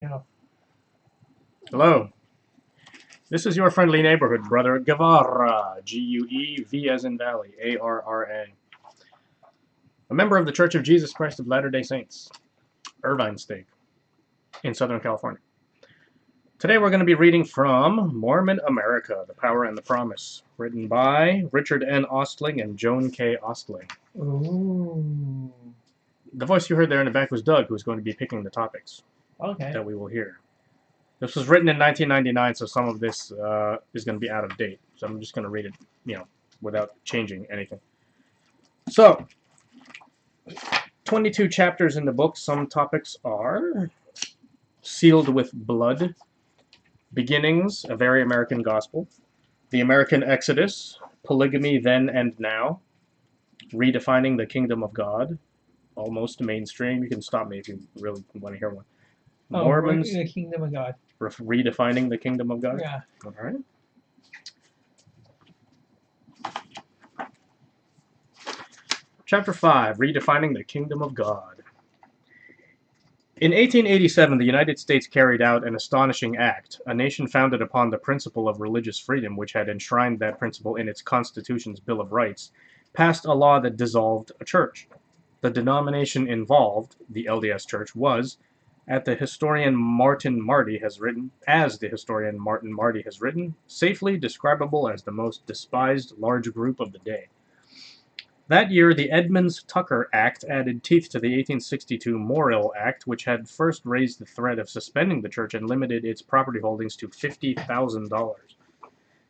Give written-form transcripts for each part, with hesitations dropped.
Yeah. Hello, this is your friendly neighborhood brother Guevarra, Guev as in Valley, Arra, a member of the Church of Jesus Christ of Latter-day Saints, Irvine State, in Southern California. Today we're going to be reading from Mormon America, The Power and the Promise, written by Richard N. Ostling and Joan K. Ostling. Ooh. The voice you heard there in the back was Doug, who's going to be picking the topics Okay. that we will hear. This was written in 1999, so some of this is going to be out of date. So I'm just going to read it, without changing anything. So, 22 chapters in the book. Some topics are Sealed with Blood, Beginnings, A Very American Gospel, The American Exodus, Polygamy Then and Now, Redefining the Kingdom of God, almost mainstream. You can stop me if you really want to hear one. Oh, Mormons, the kingdom of God. Redefining the Kingdom of God. Yeah. All right. Chapter 5, Redefining the Kingdom of God. In 1887, the United States carried out an astonishing act. A nation founded upon the principle of religious freedom, which had enshrined that principle in its Constitution's Bill of Rights, passed a law that dissolved a church. The denomination involved, the LDS Church, was, as the historian Martin Marty has written, safely describable as the most despised large group of the day. That year, the Edmunds-Tucker Act added teeth to the 1862 Morrill Act, which had first raised the threat of suspending the church and limited its property holdings to $50,000.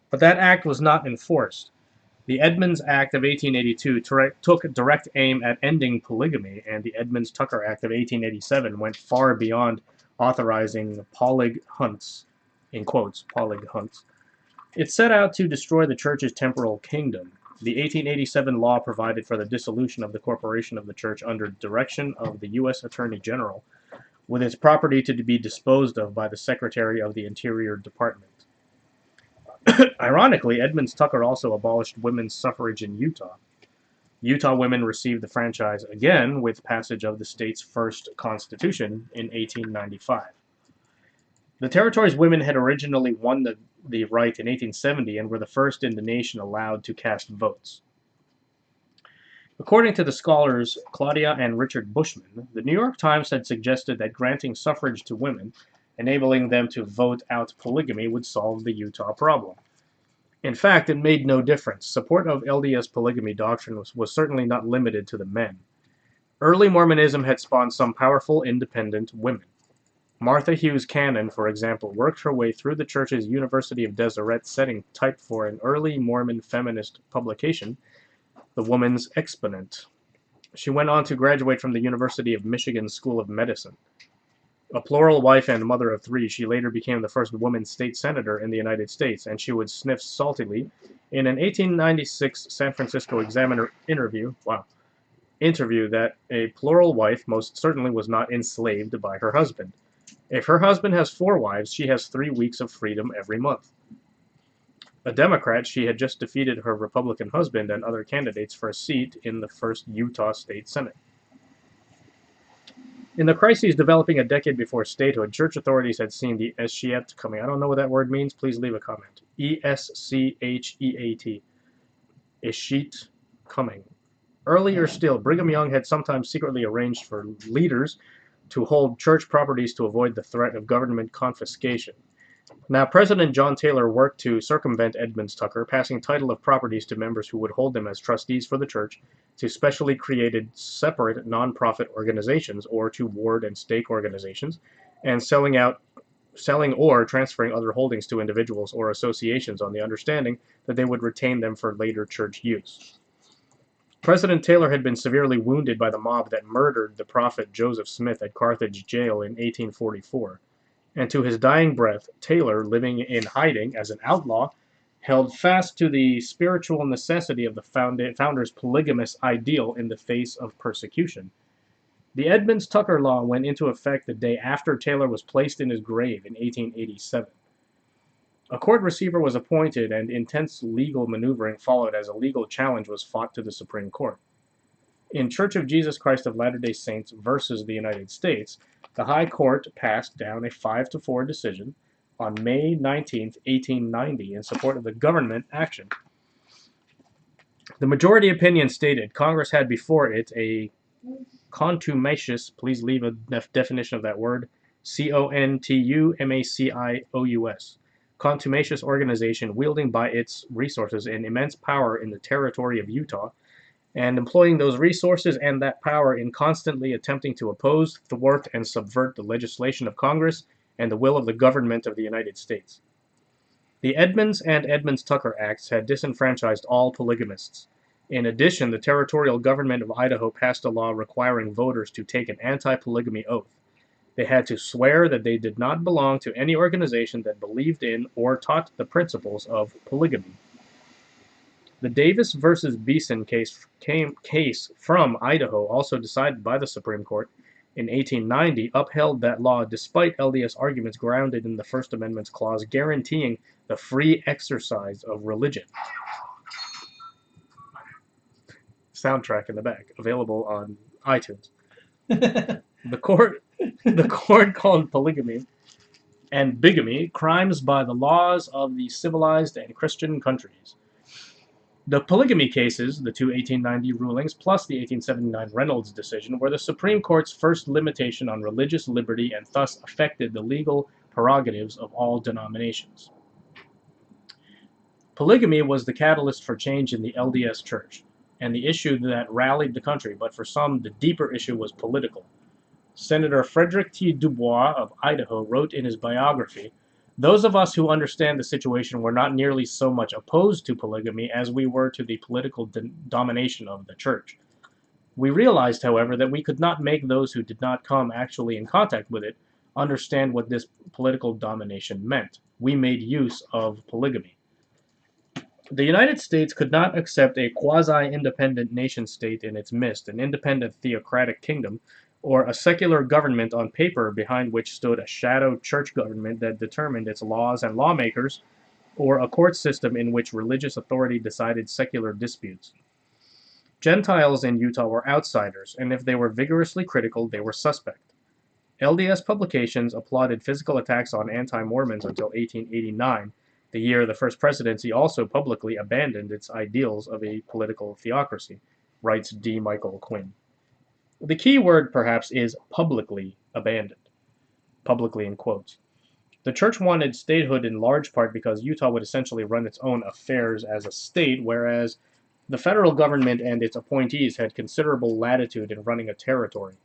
But that act was not enforced. The Edmunds Act of 1882 took direct aim at ending polygamy, and the Edmunds-Tucker Act of 1887 went far beyond authorizing polyg hunts, in quotes, polyg hunts. It set out to destroy the church's temporal kingdom. The 1887 law provided for the dissolution of the corporation of the church under direction of the U.S. Attorney General, with its property to be disposed of by the Secretary of the Interior Department. Ironically, Edmunds Tucker also abolished women's suffrage in Utah. Utah women received the franchise again with passage of the state's first constitution in 1895. The territory's women had originally won the right in 1870 and were the first in the nation allowed to cast votes. According to the scholars Claudia and Richard Bushman, the New York Times had suggested that granting suffrage to women, enabling them to vote out polygamy, would solve the Utah problem. In fact, it made no difference. Support of LDS polygamy doctrine was certainly not limited to the men. Early Mormonism had spawned some powerful independent women. Martha Hughes Cannon, for example, worked her way through the church's University of Deseret setting type for an early Mormon feminist publication, The Woman's Exponent. She went on to graduate from the University of Michigan School of Medicine. A plural wife and mother of three, she later became the first woman state senator in the United States, and she would sniff saltily in an 1896 San Francisco Examiner interview that a plural wife most certainly was not enslaved by her husband. If her husband has 4 wives, she has 3 weeks of freedom every month. A Democrat, she had just defeated her Republican husband and other candidates for a seat in the first Utah State Senate. In the crises developing a decade before statehood, church authorities had seen the Eschiet coming. I don't know what that word means. Please leave a comment. Escheat. Eschiet coming. Earlier still, Brigham Young had sometimes secretly arranged for leaders to hold church properties to avoid the threat of government confiscation. Now, President John Taylor worked to circumvent Edmunds Tucker, passing title of properties to members who would hold them as trustees for the church, to specially created separate nonprofit organizations or to ward and stake organizations, and selling or transferring other holdings to individuals or associations on the understanding that they would retain them for later church use. President Taylor had been severely wounded by the mob that murdered the prophet Joseph Smith at Carthage jail in 1844, and to his dying breath, Taylor, living in hiding as an outlaw, held fast to the spiritual necessity of the founder's polygamous ideal in the face of persecution. The Edmunds-Tucker Law went into effect the day after Taylor was placed in his grave in 1887. A court receiver was appointed, and intense legal maneuvering followed as a legal challenge was fought to the Supreme Court. In Church of Jesus Christ of Latter-day Saints versus the United States, The High Court passed down a 5-4 decision on May 19, 1890, in support of the government action. The majority opinion stated Congress had before it a contumacious, please leave a definition of that word, contumacious, contumacious organization wielding by its resources an immense power in the territory of Utah, and employing those resources and that power in constantly attempting to oppose, thwart, and subvert the legislation of Congress and the will of the government of the United States. The Edmunds and Edmunds-Tucker Acts had disenfranchised all polygamists. In addition, the territorial government of Idaho passed a law requiring voters to take an anti-polygamy oath. They had to swear that they did not belong to any organization that believed in or taught the principles of polygamy. The Davis versus Beeson case from Idaho, also decided by the Supreme Court in 1890, upheld that law despite LDS arguments grounded in the First Amendment's clause guaranteeing the free exercise of religion. Soundtrack in the back, available on iTunes. The court called polygamy and bigamy crimes by the laws of the civilized and Christian countries. The polygamy cases, the two 1890 rulings plus the 1879 Reynolds decision, were the Supreme Court's first limitation on religious liberty and thus affected the legal prerogatives of all denominations. Polygamy was the catalyst for change in the LDS Church, and the issue that rallied the country, but for some, the deeper issue was political. Senator Frederick T. Dubois of Idaho wrote in his biography, "Those of us who understand the situation were not nearly so much opposed to polygamy as we were to the political domination of the church. We realized, however, that we could not make those who did not come actually in contact with it understand what this political domination meant. We made use of polygamy." The United States could not accept a quasi-independent nation-state in its midst, an independent theocratic kingdom, or a secular government on paper behind which stood a shadow church government that determined its laws and lawmakers, or a court system in which religious authority decided secular disputes. Gentiles in Utah were outsiders, and if they were vigorously critical, they were suspect. LDS publications applauded physical attacks on anti-Mormons until 1889, the year the first presidency also publicly abandoned its ideals of a political theocracy, writes D. Michael Quinn. The key word, perhaps, is publicly abandoned. Publicly in quotes. The church wanted statehood in large part because Utah would essentially run its own affairs as a state, whereas the federal government and its appointees had considerable latitude in running a territory.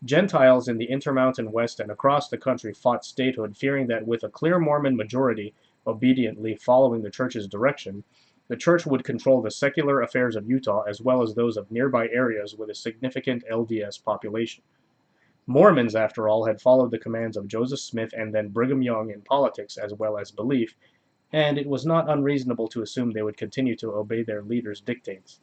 Gentiles in the Intermountain West and across the country fought statehood, fearing that with a clear Mormon majority obediently following the church's direction, the church would control the secular affairs of Utah as well as those of nearby areas with a significant LDS population. Mormons, after all, had followed the commands of Joseph Smith and then Brigham Young in politics as well as belief, and it was not unreasonable to assume they would continue to obey their leaders' dictates.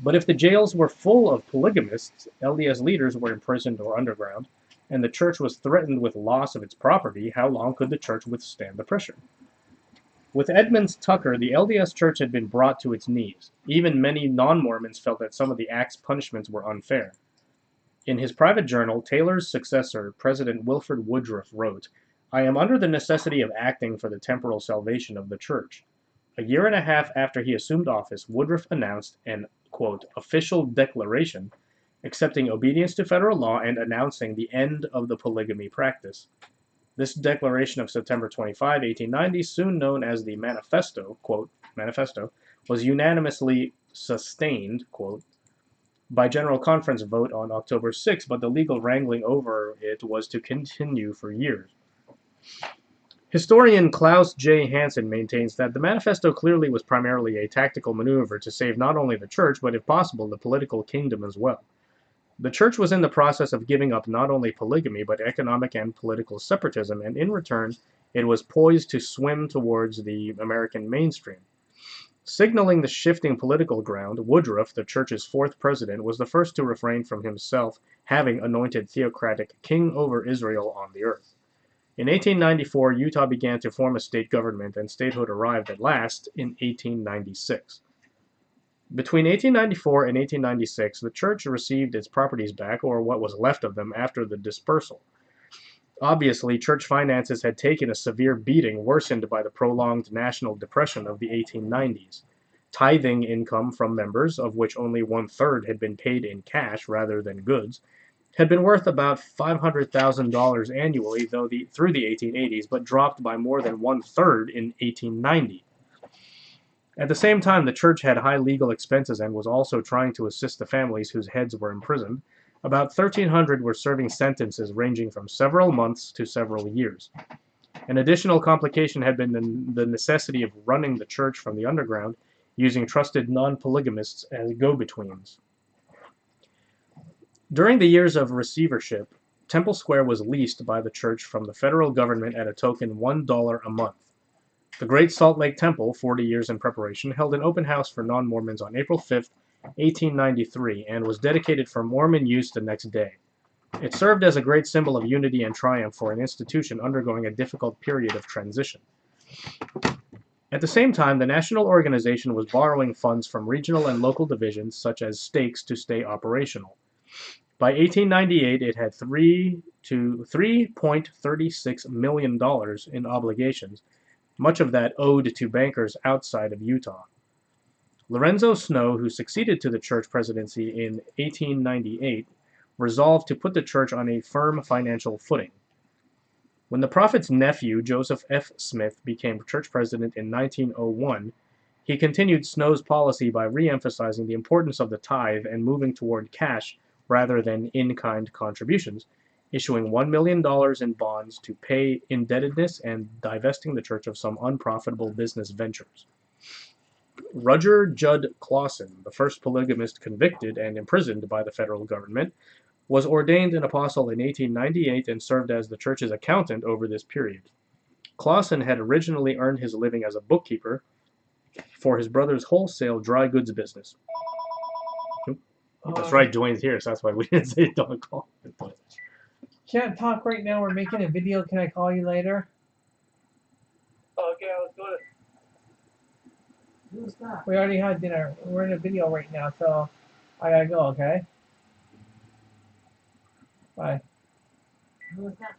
But if the jails were full of polygamists, LDS leaders were imprisoned or underground, and the church was threatened with loss of its property, how long could the church withstand the pressure? With Edmunds-Tucker, the LDS Church had been brought to its knees. Even many non-Mormons felt that some of the Act's punishments were unfair. In his private journal, Taylor's successor, President Wilford Woodruff, wrote, "I am under the necessity of acting for the temporal salvation of the Church." A year and a half after he assumed office, Woodruff announced an, quote, official declaration accepting obedience to federal law and announcing the end of the polygamy practice. This declaration of September 25, 1890, soon known as the Manifesto, quote, Manifesto, was unanimously sustained, quote, by General Conference vote on October 6, but the legal wrangling over it was to continue for years. Historian Klaus J. Hansen maintains that the Manifesto clearly was primarily a tactical maneuver to save not only the church, but if possible, the political kingdom as well. The church was in the process of giving up not only polygamy, but economic and political separatism, and in return, it was poised to swim towards the American mainstream. Signaling the shifting political ground, Woodruff, the church's fourth president, was the first to refrain from himself having anointed theocratic king over Israel on the earth. In 1894, Utah began to form a state government, and statehood arrived at last in 1896. Between 1894 and 1896, the church received its properties back, or what was left of them, after the dispersal. Obviously, church finances had taken a severe beating, worsened by the prolonged national depression of the 1890s. Tithing income from members, of which only one-third had been paid in cash rather than goods, had been worth about $500,000 annually through the 1880s, but dropped by more than one-third in 1890. At the same time, the church had high legal expenses and was also trying to assist the families whose heads were imprisoned. About 1,300 were serving sentences ranging from several months to several years. An additional complication had been the necessity of running the church from the underground, using trusted non-polygamists as go-betweens. During the years of receivership, Temple Square was leased by the church from the federal government at a token $1 a month. The Great Salt Lake Temple, 40 years in preparation, held an open house for non-Mormons on April 5, 1893, and was dedicated for Mormon use the next day. It served as a great symbol of unity and triumph for an institution undergoing a difficult period of transition. At the same time, the national organization was borrowing funds from regional and local divisions such as stakes to stay operational. By 1898, it had $3.36 million in obligations, much of that owed to bankers outside of Utah. Lorenzo Snow, who succeeded to the church presidency in 1898, resolved to put the church on a firm financial footing. When the prophet's nephew, Joseph F. Smith, became church president in 1901, he continued Snow's policy by re-emphasizing the importance of the tithe and moving toward cash rather than in-kind contributions, issuing $1 million in bonds to pay indebtedness and divesting the church of some unprofitable business ventures. Roger Judd Clawson, the first polygamist convicted and imprisoned by the federal government, was ordained an apostle in 1898 and served as the church's accountant over this period. Clawson had originally earned his living as a bookkeeper for his brother's wholesale dry goods business. That's right, Dwayne's here, so that's why we didn't say don't call. Can't talk right now. We're making a video. Can I call you later? Okay, let's do it. Who's that? We already had dinner. We're in a video right now, so I gotta go. Okay. Bye. Who's that?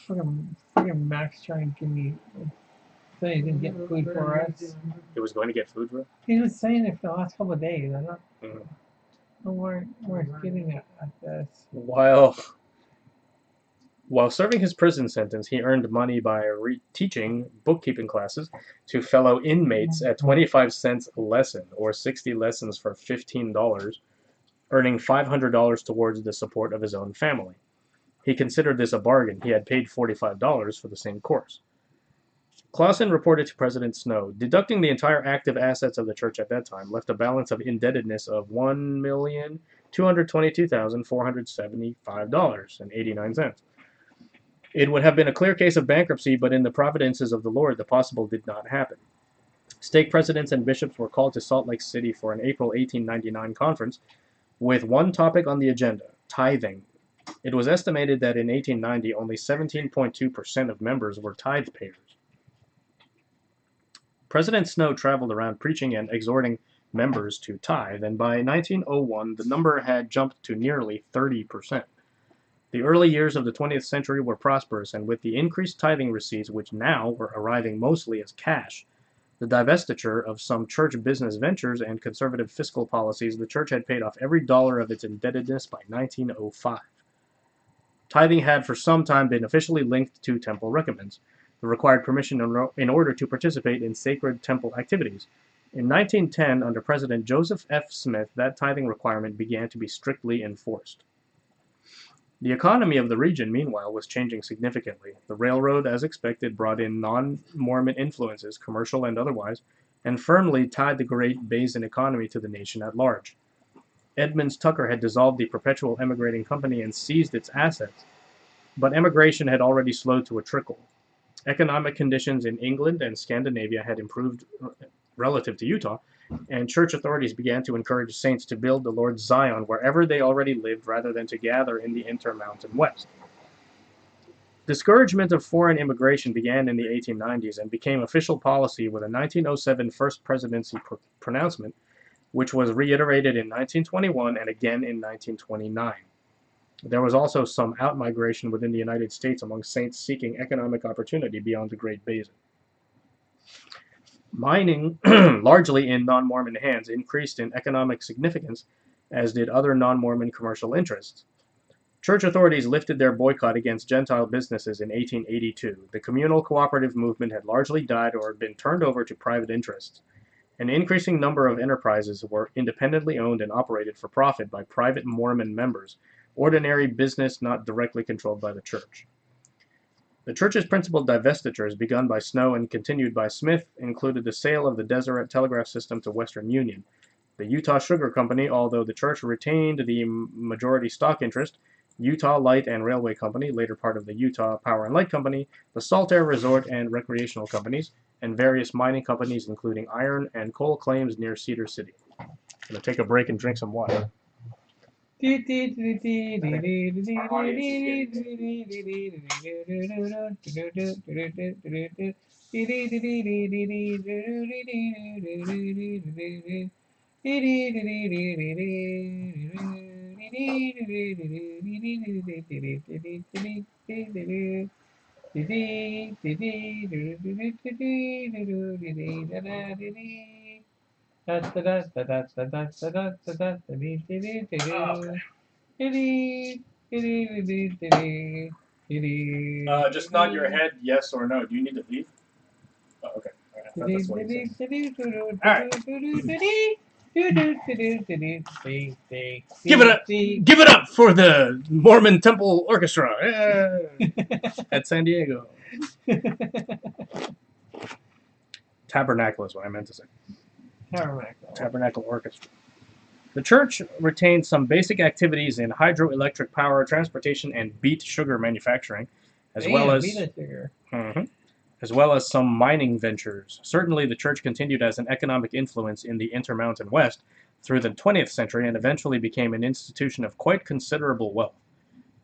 Friggin' Max trying to give me. Saying he's gonna get food for us. He was going to get food for us? He was saying it for the last couple of days. I don't Mhm. know where it's getting at this. While serving his prison sentence, he earned money by teaching bookkeeping classes to fellow inmates at 25 cents a lesson, or 60 lessons for $15, earning $500 towards the support of his own family. He considered this a bargain. He had paid $45 for the same course. Clawson reported to President Snow, deducting the entire active assets of the church at that time left a balance of indebtedness of $1,222,475.89. It would have been a clear case of bankruptcy, but in the providences of the Lord, the possible did not happen. Stake presidents and bishops were called to Salt Lake City for an April 1899 conference with one topic on the agenda: tithing. It was estimated that in 1890, only 17.2% of members were tithe payers. President Snow traveled around preaching and exhorting members to tithe, and by 1901, the number had jumped to nearly 30%. The early years of the 20th century were prosperous, and with the increased tithing receipts, which now were arriving mostly as cash, the divestiture of some church business ventures, and conservative fiscal policies, the church had paid off every dollar of its indebtedness by 1905. Tithing had for some time been officially linked to temple recompence, the required permission in order to participate in sacred temple activities. In 1910, under President Joseph F. Smith, that tithing requirement began to be strictly enforced. The economy of the region, meanwhile, was changing significantly. The railroad, as expected, brought in non-Mormon influences, commercial and otherwise, and firmly tied the Great Basin economy to the nation at large. Edmunds Tucker had dissolved the Perpetual Emigrating Company and seized its assets, but emigration had already slowed to a trickle. Economic conditions in England and Scandinavia had improved relative to Utah, and church authorities began to encourage saints to build the Lord's Zion wherever they already lived rather than to gather in the Intermountain West. Discouragement of foreign immigration began in the 1890s and became official policy with a 1907 First Presidency pronouncement which was reiterated in 1921 and again in 1929. There was also some outmigration within the United States among saints seeking economic opportunity beyond the Great Basin. Mining, largely in non-Mormon hands, increased in economic significance, as did other non-Mormon commercial interests. Church authorities lifted their boycott against Gentile businesses in 1882. The communal cooperative movement had largely died or had been turned over to private interests. An increasing number of enterprises were independently owned and operated for profit by private Mormon members, ordinary business not directly controlled by the church. The church's principal divestitures, begun by Snow and continued by Smith, included the sale of the Deseret Telegraph System to Western Union, the Utah Sugar Company, although the church retained the majority stock interest, Utah Light and Railway Company, later part of the Utah Power and Light Company, the Salt Air Resort and Recreational Companies, and various mining companies, including iron and coal claims near Cedar City. I'm going to take a break and drink some water. Just nod your head, yes or no. Do you need to leave? Oh, okay. All right. I thought that's what you said. All right. Give it up for the Mormon Temple Orchestra at San Diego. Tabernacle is what I meant to say. Tabernacle Orchestra. The church retained some basic activities in hydroelectric power, transportation, and beet sugar manufacturing, as well as some mining ventures. Certainly, the church continued as an economic influence in the Intermountain West through the 20th century and eventually became an institution of quite considerable wealth.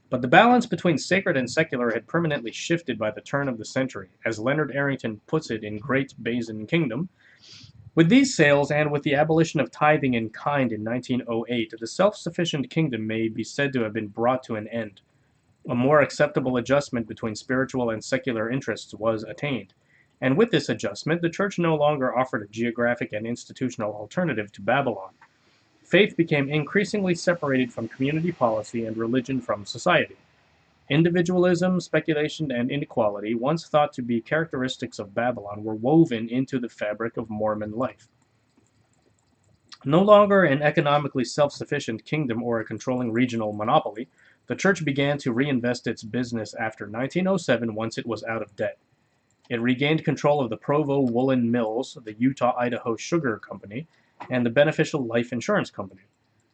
But the balance between sacred and secular had permanently shifted by the turn of the century, as Leonard Arrington puts it in Great Basin Kingdom. With these sales and with the abolition of tithing in kind in 1908, the self-sufficient kingdom may be said to have been brought to an end. A more acceptable adjustment between spiritual and secular interests was attained. And with this adjustment, the church no longer offered a geographic and institutional alternative to Babylon. Faith became increasingly separated from community policy and religion from society. Individualism, speculation, and inequality, once thought to be characteristics of Babylon, were woven into the fabric of Mormon life. No longer an economically self-sufficient kingdom or a controlling regional monopoly, the church began to reinvest its business after 1907 once it was out of debt. It regained control of the Provo Woolen Mills, the Utah-Idaho Sugar Company, and the Beneficial Life Insurance Company,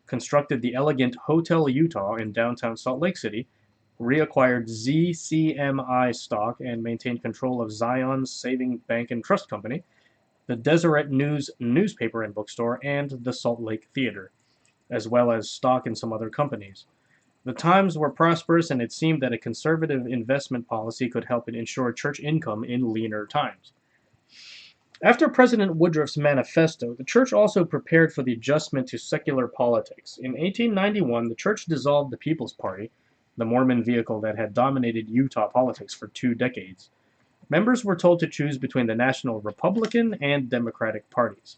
constructed the elegant Hotel Utah in downtown Salt Lake City, reacquired ZCMI stock and maintained control of Zion's Saving Bank and Trust Company, the Deseret News newspaper and bookstore, and the Salt Lake Theater, as well as stock in some other companies. The times were prosperous, and it seemed that a conservative investment policy could help it ensure church income in leaner times. After President Woodruff's manifesto, the church also prepared for the adjustment to secular politics. In 1891, the church dissolved the People's Party, the Mormon vehicle that had dominated Utah politics for 2 decades. Members were told to choose between the National Republican and Democratic parties.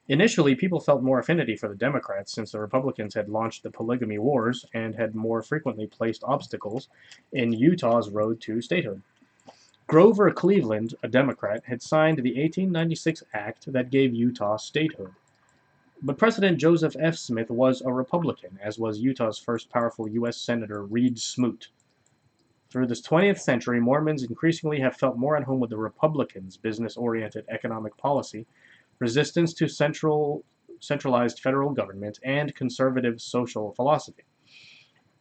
Initially, people felt more affinity for the Democrats since the Republicans had launched the polygamy wars and had more frequently placed obstacles in Utah's road to statehood. Grover Cleveland, a Democrat, had signed the 1896 act that gave Utah statehood. But President Joseph F. Smith was a Republican, as was Utah's first powerful U.S. Senator Reed Smoot. Through this 20th century, Mormons increasingly have felt more at home with the Republicans' business-oriented economic policy, resistance to centralized federal government, and conservative social philosophy.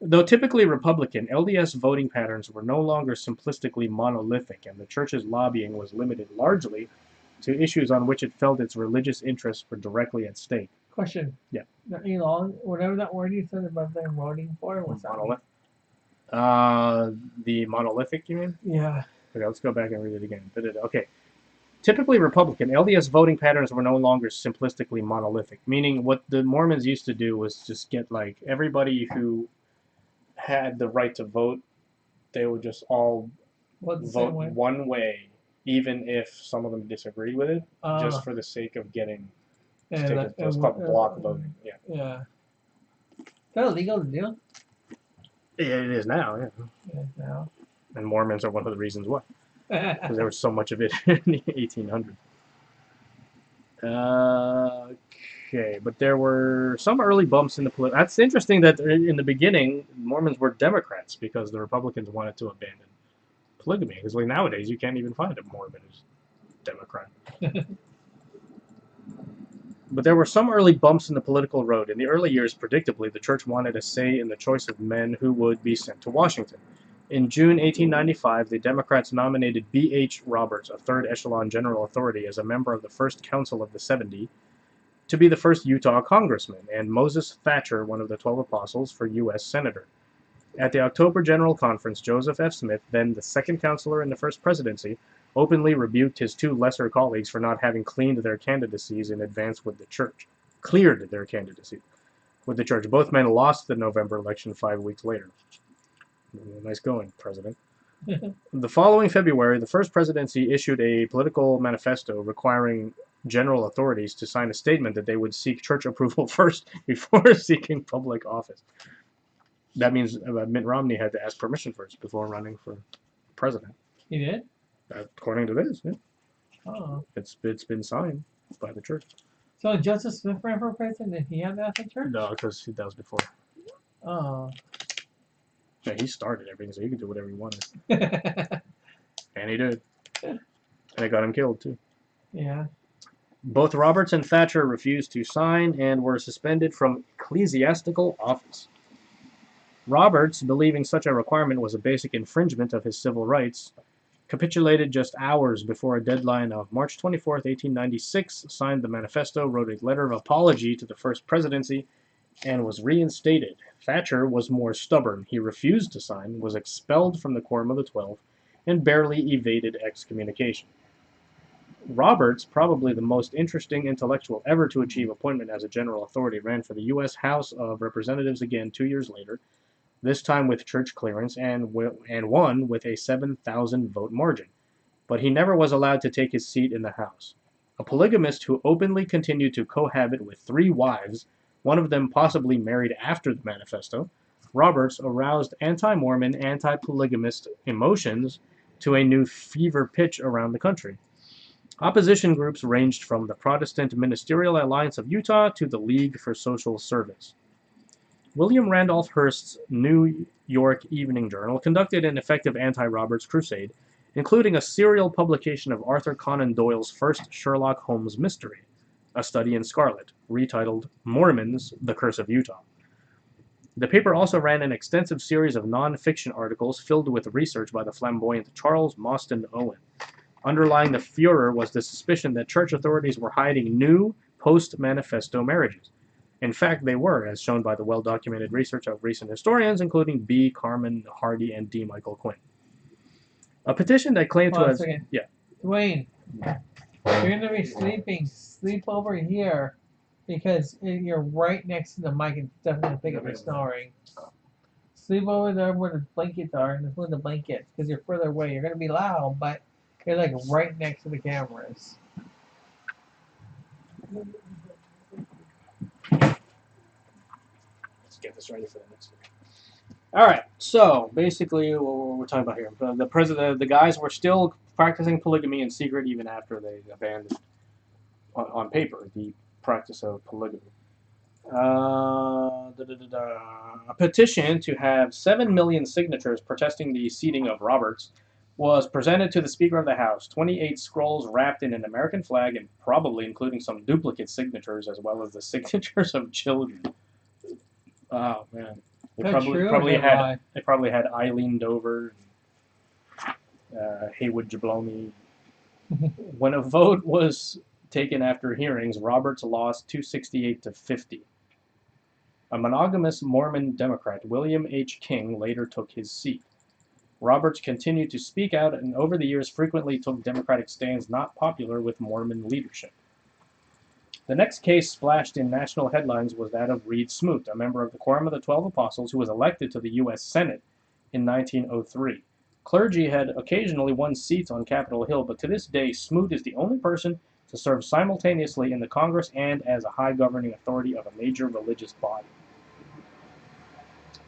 Though typically Republican, LDS voting patterns were no longer simplistically monolithic, and the church's lobbying was limited largely to issues on which it felt its religious interests were directly at stake. Question. Yeah. Elon, whatever that word you said about them voting for, what's that mean? The monolithic, you mean? Yeah. Okay, let's go back and read it again. Okay. typically Republican, LDS voting patterns were no longer simplistically monolithic, meaning what the Mormons used to do was just get like everybody who had the right to vote, they would just all What's the vote same way? one way, even if some of them disagreed with it, Uh, just for the sake of getting. and It was called block voting. Yeah. Yeah. Is that illegal to do? It is now, yeah. Yeah, now. And Mormons are one of the reasons why, because there was so much of it in the 1800s. Okay, but there were some early bumps in the political. That's interesting that in the beginning, Mormons were Democrats because the Republicans wanted to abandon polygamy. Because like nowadays, you can't even find a Mormon who's Democrat. But there were some early bumps in the political road. In the early years, predictably, the church wanted a say in the choice of men who would be sent to Washington. In June 1895, the Democrats nominated B.H. Roberts, a third echelon general authority, as a member of the First Council of the 70, to be the first Utah congressman, and Moses Thatcher, one of the 12 apostles, for U.S. senator. At the October General Conference, Joseph F. Smith, then the second counselor in the first presidency, openly rebuked his two lesser colleagues for not having cleaned their candidacies in advance with the church. Cleared their candidacy with the church. Both men lost the November election 5 weeks later. Nice going, President. The following February, the first presidency issued a political manifesto requiring general authorities to sign a statement that they would seek church approval first before seeking public office. That means Mitt Romney had to ask permission first before running for president. He did? According to this, yeah. Oh. It's been signed by the church. So Joseph Smith ran for president? Did he have that at church? No, because that was before. Oh. Yeah, he started everything, so he could do whatever he wanted. And he did. And it got him killed, too. Yeah. Both Roberts and Thatcher refused to sign and were suspended from ecclesiastical office. Roberts, believing such a requirement was a basic infringement of his civil rights, capitulated just hours before a deadline of March 24, 1896, signed the manifesto, wrote a letter of apology to the first presidency, and was reinstated. Thatcher was more stubborn. He refused to sign, was expelled from the Quorum of the 12, and barely evaded excommunication. Roberts, probably the most interesting intellectual ever to achieve appointment as a general authority, ran for the U.S. House of Representatives again 2 years later, this time with church clearance, and won with a 7,000 vote margin. But he never was allowed to take his seat in the House. A polygamist who openly continued to cohabit with 3 wives, one of them possibly married after the manifesto, Roberts aroused anti-Mormon, anti-polygamist emotions to a new fever pitch around the country. Opposition groups ranged from the Protestant Ministerial Alliance of Utah to the League for Social Service. William Randolph Hearst's New York Evening Journal conducted an effective anti-Roberts crusade, including a serial publication of Arthur Conan Doyle's first Sherlock Holmes mystery, A Study in Scarlet, retitled Mormons, The Curse of Utah. The paper also ran an extensive series of non-fiction articles filled with research by the flamboyant Charles Mostyn Owen. Underlying the furor was the suspicion that church authorities were hiding new post-manifesto marriages. In fact, they were, as shown by the well-documented research of recent historians, including B. Carmen Hardy and D. Michael Quinn. A petition that claimed to have... Yeah. Dwayne, you're going to be sleeping. Sleep over here because you're right next to the mic and definitely pick up your snoring. Sleep over there where the blankets are and with the blankets because you're further away. You're going to be loud, but you're like right next to the cameras. Let's get this ready for the next one. All right, so basically what we're talking about here, the guys were still practicing polygamy in secret even after they abandoned, on paper, the practice of polygamy. A petition to have 7 million signatures protesting the seating of Roberts was presented to the Speaker of the House. 28 scrolls wrapped in an American flag and probably including some duplicate signatures as well as the signatures of children. Oh man, they probably had Eileen Dover, Haywood Jabloni. When a vote was taken after hearings, Roberts lost 268 to 50. A monogamous Mormon Democrat, William H. King, later took his seat. Roberts continued to speak out and over the years frequently took Democratic stands not popular with Mormon leadership. The next case splashed in national headlines was that of Reed Smoot, a member of the Quorum of the 12 Apostles who was elected to the U.S. Senate in 1903. Clergy had occasionally won seats on Capitol Hill, but to this day, Smoot is the only person to serve simultaneously in the Congress and as a high governing authority of a major religious body.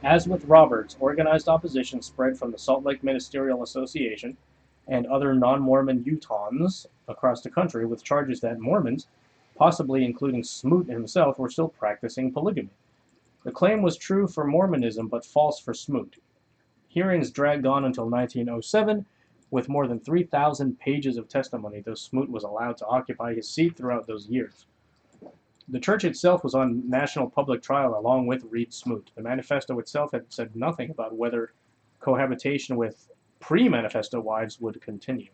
As with Roberts, organized opposition spread from the Salt Lake Ministerial Association and other non-Mormon Utahns across the country with charges that Mormons, possibly including Smoot himself, were still practicing polygamy. The claim was true for Mormonism but false for Smoot. Hearings dragged on until 1907, with more than 3,000 pages of testimony, though Smoot was allowed to occupy his seat throughout those years. The church itself was on national public trial along with Reed Smoot. The manifesto itself had said nothing about whether cohabitation with pre-manifesto wives would continue.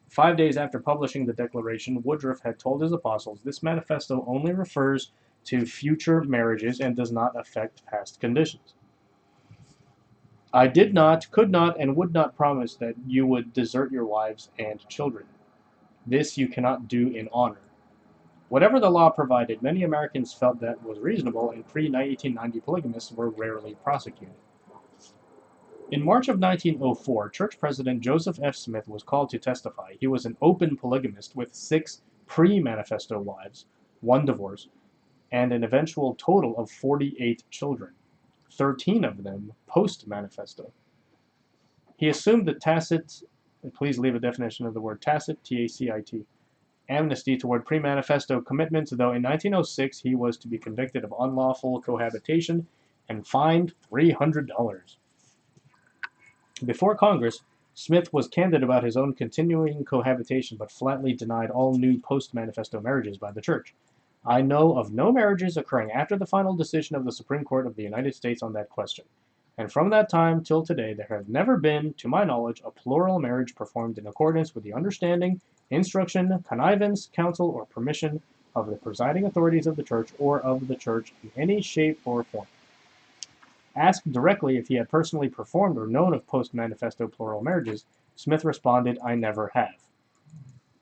5 days after publishing the declaration, Woodruff had told his apostles, "This manifesto only refers to future marriages and does not affect past conditions. I did not, could not, and would not promise that you would desert your wives and children. This you cannot do in honor." Whatever the law provided, many Americans felt that was reasonable, and pre-1890 polygamists were rarely prosecuted. In March of 1904, Church President Joseph F. Smith was called to testify. He was an open polygamist with 6 pre-manifesto wives, 1 divorce, and an eventual total of 48 children, 13 of them post-manifesto. He assumed the tacit, please leave a definition of the word tacit, T-A-C-I-T, amnesty toward pre-manifesto commitments, though in 1906 he was to be convicted of unlawful cohabitation and fined $300. Before Congress, Smith was candid about his own continuing cohabitation but flatly denied all new post-manifesto marriages by the church. "I know of no marriages occurring after the final decision of the Supreme Court of the United States on that question. And from that time till today, there has never been, to my knowledge, a plural marriage performed in accordance with the understanding, instruction, connivance, counsel, or permission of the presiding authorities of the church or of the church in any shape or form." Asked directly if he had personally performed or known of post-manifesto plural marriages, Smith responded, "I never have."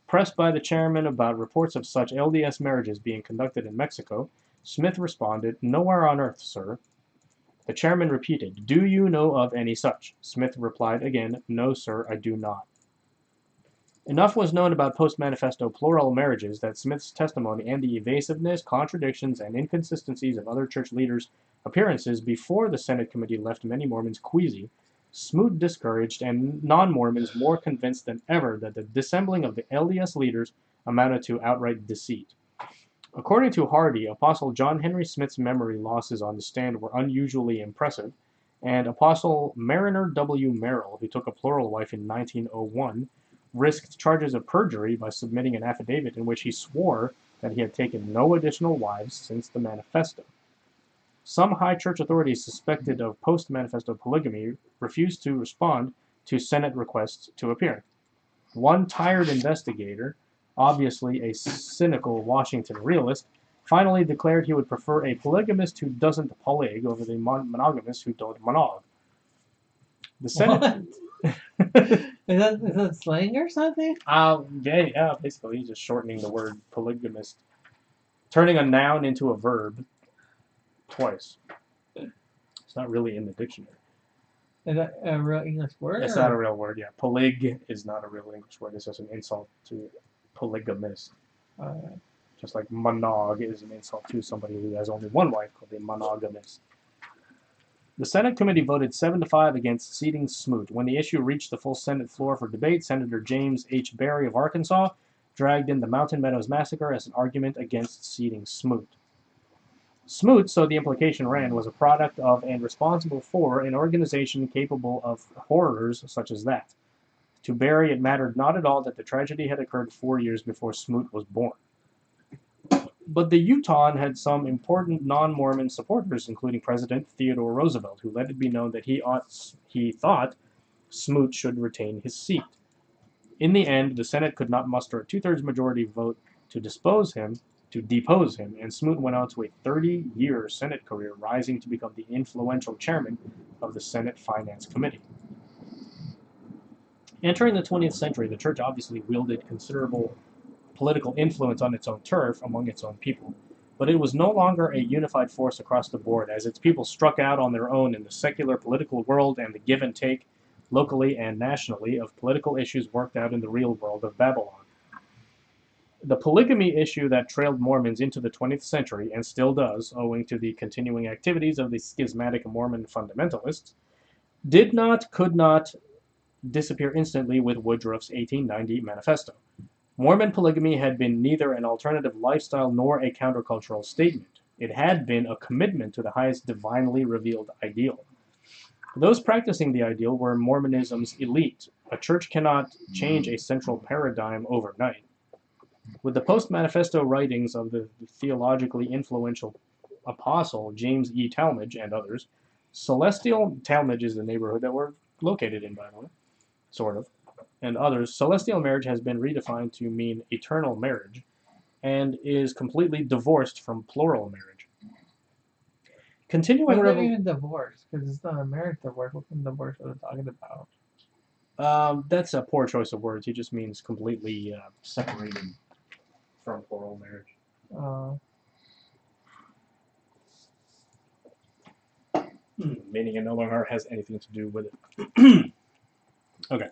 Pressed by the chairman about reports of such LDS marriages being conducted in Mexico, Smith responded, "Nowhere on earth, sir." The chairman repeated, "Do you know of any such?" Smith replied again, "No, sir, I do not." Enough was known about post-manifesto plural marriages that Smith's testimony and the evasiveness, contradictions, and inconsistencies of other church leaders' appearances before the Senate committee left many Mormons queasy, Smoot discouraged, and non-Mormons more convinced than ever that the dissembling of the LDS leaders amounted to outright deceit. According to Hardy, Apostle John Henry Smith's memory losses on the stand were unusually impressive, and Apostle Mariner W. Merrill, who took a plural wife in 1901, risked charges of perjury by submitting an affidavit in which he swore that he had taken no additional wives since the manifesto. Some high church authorities suspected of post-manifesto polygamy refused to respond to Senate requests to appear. One tired investigator, obviously a cynical Washington realist, finally declared he would prefer a polygamist who doesn't polyg over the monogamist who don't monog. The Senate... Is that slang or something? Yeah, basically he's just shortening the word polygamist, turning a noun into a verb twice. It's not really in the dictionary. Is that a real English word? It's not a real word, yeah. Polyg is not a real English word. It's just an insult to polygamist. Just like monog is an insult to somebody who has only one wife, called a monogamist. The Senate committee voted 7-5 against seating Smoot. When the issue reached the full Senate floor for debate, Senator James H. Berry of Arkansas dragged in the Mountain Meadows Massacre as an argument against seating Smoot. Smoot, so the implication ran, was a product of and responsible for an organization capable of horrors such as that. To Berry, it mattered not at all that the tragedy had occurred 4 years before Smoot was born. But the Utahn had some important non-Mormon supporters, including President Theodore Roosevelt, who let it be known that he thought Smoot should retain his seat. In the end, the Senate could not muster a 2/3 majority vote to depose him, and Smoot went on to a 30-year Senate career, rising to become the influential chairman of the Senate Finance Committee. Entering the 20th century, the church obviously wielded considerable political influence on its own turf among its own people. But it was no longer a unified force across the board, as its people struck out on their own in the secular political world and the give and take, locally and nationally, of political issues worked out in the real world of Babylon. The polygamy issue that trailed Mormons into the 20th century, and still does, owing to the continuing activities of the schismatic Mormon fundamentalists, could not disappear instantly with Woodruff's 1890 manifesto. Mormon polygamy had been neither an alternative lifestyle nor a countercultural statement. It had been a commitment to the highest divinely revealed ideal. Those practicing the ideal were Mormonism's elite. A church cannot change a central paradigm overnight. With the post-manifesto writings of the theologically influential apostle James E. Talmage and others, Talmage is the neighborhood that we're located in, by the way, sort of, and others, celestial marriage has been redefined to mean eternal marriage and is completely divorced from plural marriage. Continuing What about even divorce? Because it's not a marriage divorce. What kind of divorce are they talking about? That's a poor choice of words. He just means completely separated from plural marriage. Meaning it no longer has anything to do with it. Okay.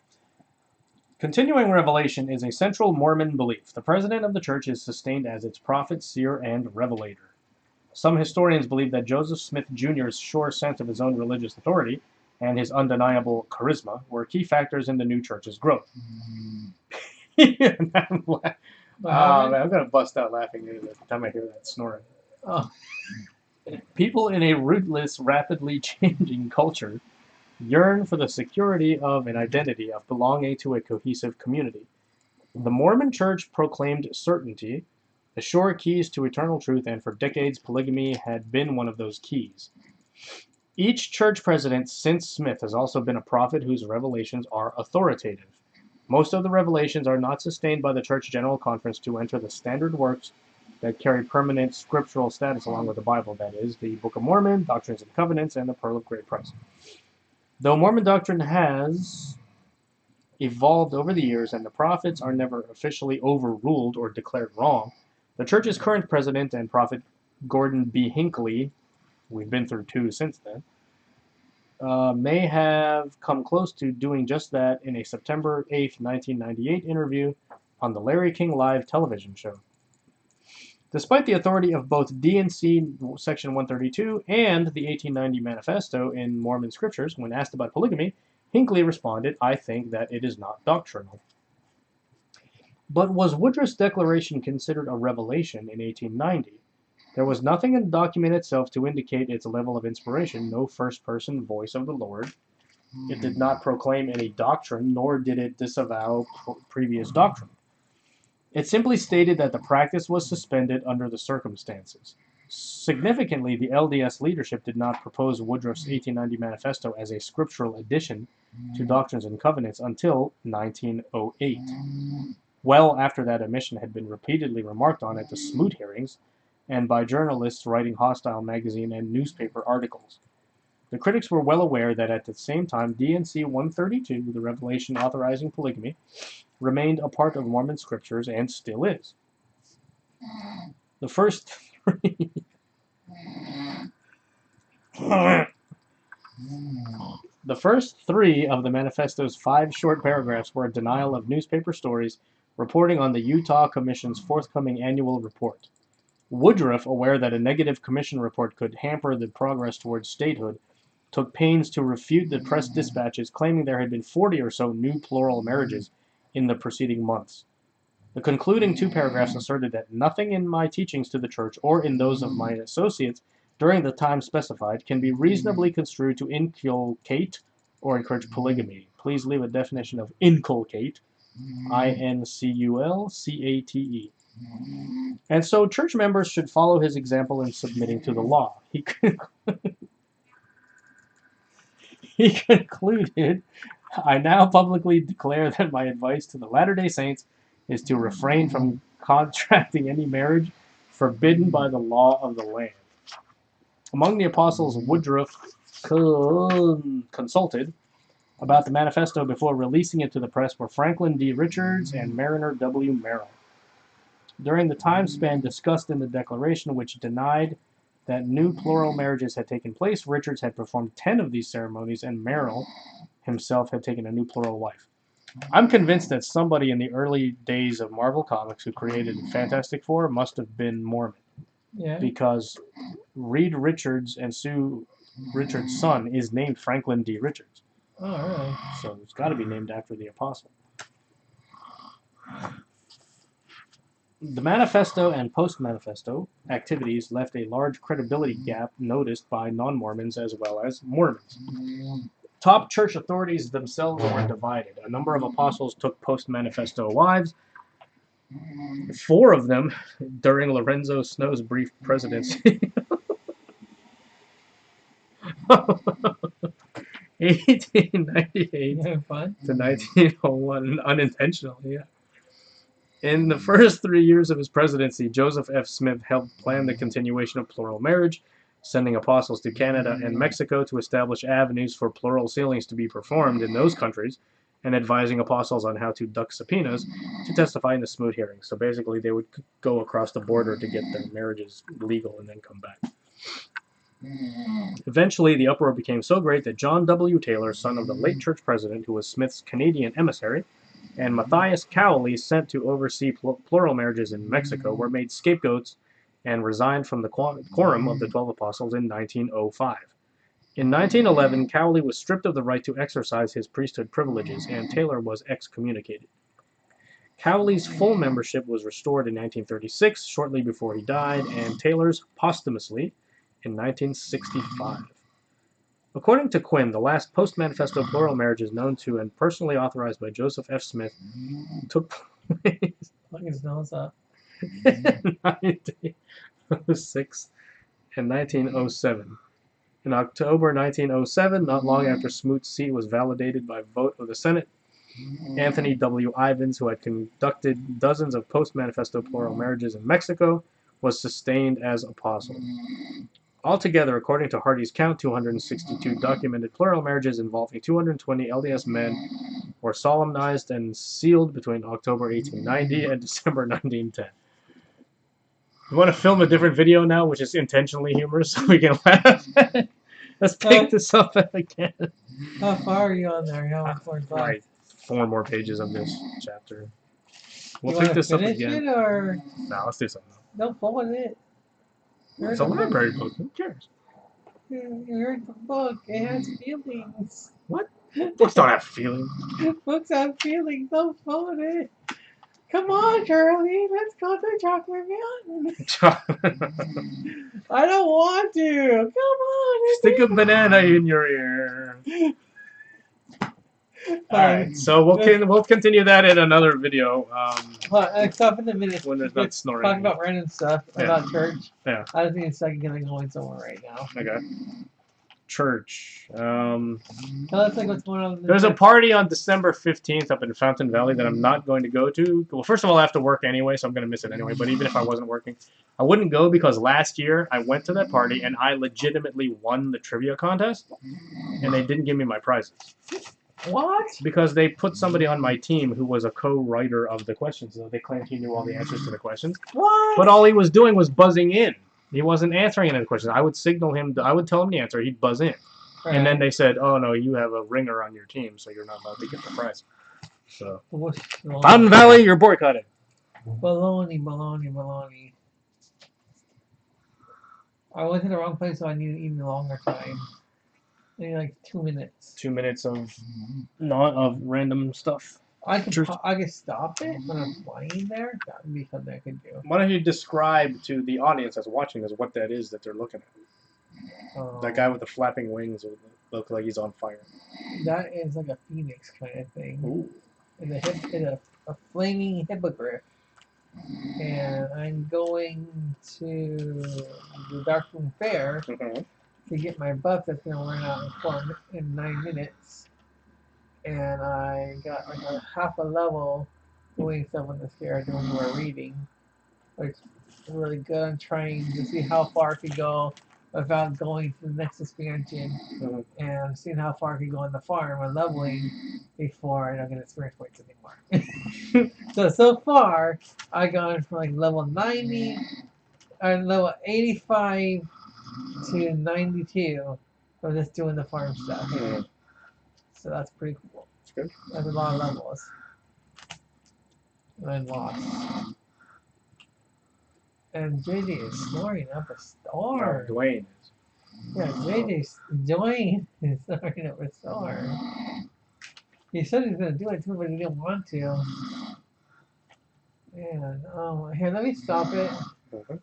Continuing revelation is a central Mormon belief. The president of the church is sustained as its prophet, seer, and revelator. Some historians believe that Joseph Smith Jr.'s sure sense of his own religious authority and his undeniable charisma were key factors in the new church's growth. I'm going to bust out laughing every time I hear that snoring. Oh. People in a rootless, rapidly changing culture yearn for the security of an identity of belonging to a cohesive community. The Mormon Church proclaimed certainty, the sure keys to eternal truth, and for decades polygamy had been one of those keys. Each church president since Smith has also been a prophet whose revelations are authoritative. Most of the revelations are not sustained by the Church General Conference to enter the standard works that carry permanent scriptural status along with the Bible, that is, the Book of Mormon, Doctrines and Covenants, and the Pearl of Great Price. Though Mormon doctrine has evolved over the years and the prophets are never officially overruled or declared wrong, the church's current president and prophet, Gordon B. Hinckley, we've been through two since then, may have come close to doing just that in a September 8, 1998 interview on the Larry King Live television show. Despite the authority of both D&C Section 132 and the 1890 Manifesto in Mormon scriptures, when asked about polygamy, Hinckley responded, "I think that it is not doctrinal." But was Woodruff's declaration considered a revelation in 1890? There was nothing in the document itself to indicate its level of inspiration, no first-person voice of the Lord. It did not proclaim any doctrine, nor did it disavow previous doctrine. It simply stated that the practice was suspended under the circumstances. Significantly, the LDS leadership did not propose Woodruff's 1890 Manifesto as a scriptural addition to Doctrines and Covenants until 1908, well after that omission had been repeatedly remarked on at the Smoot hearings and by journalists writing hostile magazine and newspaper articles. The critics were well aware that at the same time D&C 132, the revelation authorizing polygamy, remained a part of Mormon scriptures and still is. The first three of the manifesto's 5 short paragraphs were a denial of newspaper stories reporting on the Utah Commission's forthcoming annual report. Woodruff, aware that a negative commission report could hamper the progress towards statehood, took pains to refute the press dispatches claiming there had been 40 or so new plural marriages in the preceding months. The concluding 2 paragraphs asserted that nothing in my teachings to the church or in those of my associates during the time specified can be reasonably construed to inculcate or encourage polygamy. Please leave a definition of inculcate, I-N-C-U-L-C-A-T-E. And so church members should follow his example in submitting to the law. He concluded, "I now publicly declare that my advice to the Latter-day Saints is to refrain from contracting any marriage forbidden by the law of the land." Among the apostles Woodruff consulted about the manifesto before releasing it to the press were Franklin D. Richards and Mariner W. Merrill. During the time span discussed in the declaration, which denied that new plural marriages had taken place, Richards had performed 10 of these ceremonies, and Merrill himself had taken a new plural wife. I'm convinced that somebody in the early days of Marvel Comics who created Fantastic Four must have been Mormon, Yeah. because Reed Richards and Sue Richards' son is named Franklin D. Richards. Oh, really? So it's got to be named after the apostle. The manifesto and post-manifesto activities left a large credibility gap noticed by non-Mormons as well as Mormons. Top church authorities themselves were divided. A number of apostles took post-manifesto wives, 4 of them during Lorenzo Snow's brief presidency. 1898 You having fun? to 1901, unintentionally, yeah. In the first 3 years of his presidency, Joseph F. Smith helped plan the continuation of plural marriage, sending apostles to Canada and Mexico to establish avenues for plural sealings to be performed in those countries, and advising apostles on how to duck subpoenas to testify in the Smoot hearings. So basically, they would go across the border to get their marriages legal and then come back. Eventually, the uproar became so great that John W. Taylor, son of the late church president, who was Smith's Canadian emissary, and Matthias Cowley, sent to oversee plural marriages in Mexico, were made scapegoats and resigned from the quorum of the 12 apostles in 1905. In 1911, Cowley was stripped of the right to exercise his priesthood privileges, and Taylor was excommunicated. Cowley's full membership was restored in 1936, shortly before he died, and Taylor's posthumously in 1965. According to Quinn, the last post-manifesto plural marriages known to and personally authorized by Joseph F. Smith took place Look his nose up. in 1906 and 1907. In October 1907, not long after Smoot's seat was validated by vote of the Senate, Anthony W. Ivins, who had conducted dozens of post-manifesto plural marriages in Mexico, was sustained as apostle. Altogether, according to Hardy's count, 262 documented plural marriages involving 220 LDS men were solemnized and sealed between October 1890 and December 1910. You want to film a different video now, which is intentionally humorous, so we can laugh at it? Let's pick this up again. How far are you on there? How far is Right, 4 more pages of this chapter. We'll you pick want to this up finish again. it or No, let's do something. don't pull it? It's a library book. Who cares? Here's the book. It has feelings. What? Books don't have feelings. Books have feelings. Don't pull it. Come on, Charlie. Let's go to Chocolate Mountain. I don't want to. Come on. Stick a banana in your ear. Alright, so we'll continue that in another video. Stop in a minute. When there's not snoring. Talking about random stuff about church. Yeah. I don't think it's like getting going somewhere right now. Okay. Church. Tell us like what's going on. In the There's a church. party on December 15th up in Fountain Valley that I'm not going to go to. Well, first of all, I have to work anyway, so I'm going to miss it anyway. But even if I wasn't working, I wouldn't go because last year I went to that party and I legitimately won the trivia contest, and they didn't give me my prizes. What? Because they put somebody on my team who was a co-writer of the questions. So they claimed he knew all the answers to the questions. What? But all he was doing was buzzing in. He wasn't answering any of the questions. I would signal him. I would tell him the answer. He'd buzz in. Right. And then they said, "Oh no, you have a ringer on your team, so you're not allowed to get the prize." So, Fountain Valley, you're boycotted. Baloney. I went to the wrong place, so I need even longer time. Maybe like 2 minutes. 2 minutes of not of random stuff. I could stop it when I'm flying there. That would be something I could do. Why don't you describe to the audience that's watching this what that is that they're looking at? That guy with the flapping wings look like he's on fire. That is like a phoenix kind of thing. Ooh. It's a flaming hippogriff. And I'm going to the Darkroom Fair to get my buff that's going to run out in 9 minutes. And I got like a half a level doing stuff on the fair, doing more reading. Which is really good. I'm trying to see how far I could go without going to the next expansion Mhm. and seeing how far I can go on the farm and leveling before I don't get experience points anymore. So far, I've gone from like level 90 or level 85 to 92 from just doing the farm stuff. Mhm. So that's pretty cool. That's good. That's a lot of levels. And I lost. And JJ is snoring up a No, star. Dwayne is. Yeah, JJ's Dwayne is snoring up a star. He said he was gonna do it too, but he didn't want to. Man, oh, here, let me stop it. Mhm.